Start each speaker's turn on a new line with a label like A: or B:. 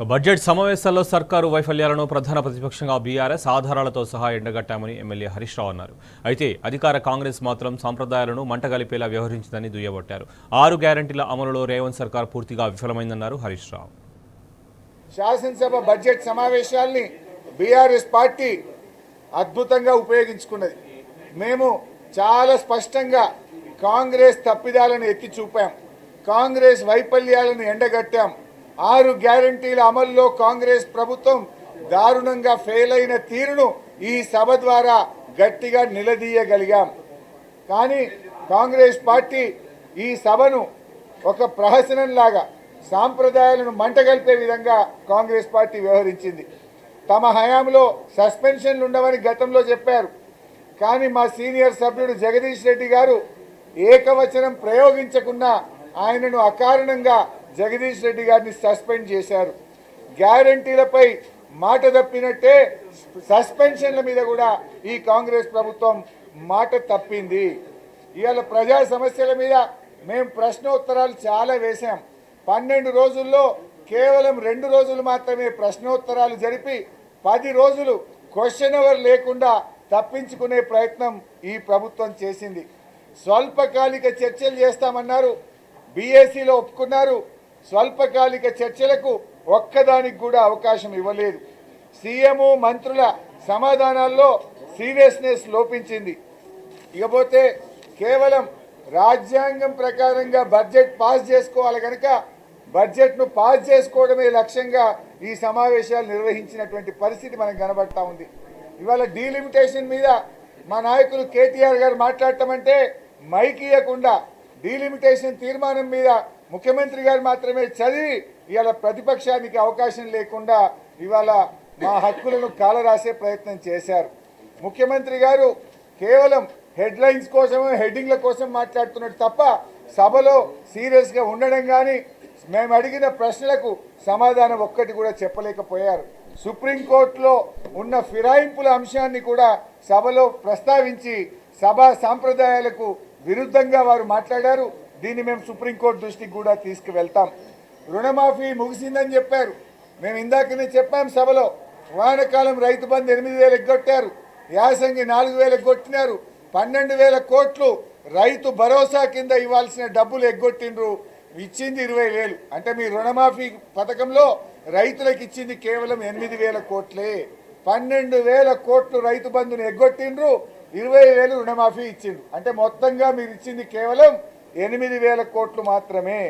A: Budget సమావేశాల్లో సర్కారు వైఫల్యాలను ప్రధాన ప్రతిపక్షంగా బీఆర్ఎస్ ఆధారాలతో సహా ఎండగట్టామని ఎమ్మెల్యే హరీష్ రావు అన్నారు. అయితే అధికార కాంగ్రెస్ మాత్రం సంప్రదాయాలను మంటగలిపేలా వ్యవహరించిందని దుయ్యబట్టారు. 6 గ్యారంటీల అమలులో రేవంత్ సర్కార్ పూర్తిగా విఫలమైందన్నారు హరీష్ రావు.
B: శాసనసభ బడ్జెట్ సమావేశాల్ని బీఆర్ఎస్ పార్టీ అద్భుతంగా ఉపయోగించుకున్నది. మేము చాలా స్పష్టంగా కాంగ్రెస్ తప్పిదాలను ఎత్తి చూపాం, కాంగ్రెస్ వైఫల్యాలను ఎండగట్టాం. 6 గ్యారంటీల అమల్లో కాంగ్రెస్ ప్రభుత్వం దారుణంగా ఫెయిల్ అయిన తీరును ఈ సభ ద్వారా గట్టిగా నిలదీయగలిగాం. కానీ కాంగ్రెస్ పార్టీ ఈ సభను ఒక ప్రహసనంలాగా సాంప్రదాయాలను మంటగలిపే విధంగా కాంగ్రెస్ పార్టీ వ్యవహరించింది. తమ హయాంలో సస్పెన్షన్లు ఉండవని గతంలో చెప్పారు. కానీ మా సీనియర్ సభ్యుడు జగదీష్ రెడ్డి గారు ఏకవచనం ప్రయోగించకుండా ఆయనను అకారణంగా జగదీష్ రెడ్డి గారిని సస్పెండ్ చేశారు. గ్యారంటీలపై మాట తప్పినట్టే సస్పెన్షన్ల మీద కూడా ఈ కాంగ్రెస్ ప్రభుత్వం మాట తప్పింది. ఇవాళ ప్రజా సమస్యల మీద మేము ప్రశ్నోత్తరాలు చాలా వేశాం. 12 రోజుల్లో కేవలం 2 రోజులు మాత్రమే ప్రశ్నోత్తరాలు జరిపి 10 రోజులు క్వశ్చన్ అవర్ లేకుండా తప్పించుకునే ప్రయత్నం ఈ ప్రభుత్వం చేసింది. స్వల్పకాలిక చర్చలు చేస్తామన్నారు, బీఏసీలో ఒప్పుకున్నారు. స్వల్పకాలిక చర్చలకు ఒక్కదానికి కూడా అవకాశం ఇవ్వలేదు. సీఎం మంత్రుల సమాధానాల్లో సీరియస్నెస్ లోపించింది. ఇకపోతే కేవలం రాజ్యాంగం ప్రకారంగా బడ్జెట్ పాస్ చేసుకోవాలి కనుక బడ్జెట్ను పాస్ చేసుకోవడమే లక్ష్యంగా ఈ సమావేశాలు నిర్వహించినటువంటి పరిస్థితి మనకు కనబడతా ఉంది. ఇవాళ డీలిమిటేషన్ మీద మా నాయకులు కేటీఆర్ గారు మాట్లాడటమంటే మైక్ ఇవ్వకుండా డీలిమిటేషన్ తీర్మానం మీద ముఖ్యమంత్రి గారు మాత్రమే చదివి ఇవాళ ప్రతిపక్షానికి అవకాశం లేకుండా ఇవాళ మా హక్కులను కాలరాసే ప్రయత్నం చేశారు. ముఖ్యమంత్రి గారు కేవలం హెడ్లైన్స్ కోసం హెడ్డింగ్ల కోసం మాట్లాడుతున్నట్టు తప్ప సభలో సీరియస్గా ఉండడం కానీ మేము అడిగిన ప్రశ్నలకు సమాధానం ఒక్కటి కూడా చెప్పలేకపోయారు. సుప్రీంకోర్టులో ఉన్న ఫిరాయింపుల అంశాన్ని కూడా సభలో ప్రస్తావించి సభా సాంప్రదాయాలకు విరుద్ధంగా వారు మాట్లాడారు. దీన్ని మేము సుప్రీంకోర్టు దృష్టికి కూడా తీసుకువెళ్తాం. రుణమాఫీ ముగిసిందని చెప్పారు. మేము ఇందాకనే చెప్పాం సభలో, వానాకాలం రైతు బంధు 8,000 ఎగ్గొట్టారు, యాసంగి 4,000 ఎగ్గొట్టినారు, 12,000 కోట్లు రైతు భరోసా కింద ఇవ్వాల్సిన డబ్బులు ఎగ్గొట్టిండ్రు. ఇచ్చింది 20,000. అంటే మీ రుణమాఫీ పథకంలో రైతులకు ఇచ్చింది కేవలం 8,000 కోట్లే. 12,000 కోట్లు రైతు బంధుని ఎగ్గొట్టిండ్రు, 20,000 రుణమాఫీ ఇచ్చిండ్రు. అంటే మొత్తంగా మీరు ఇచ్చింది కేవలం 8,000 కోట్లు మాత్రమే.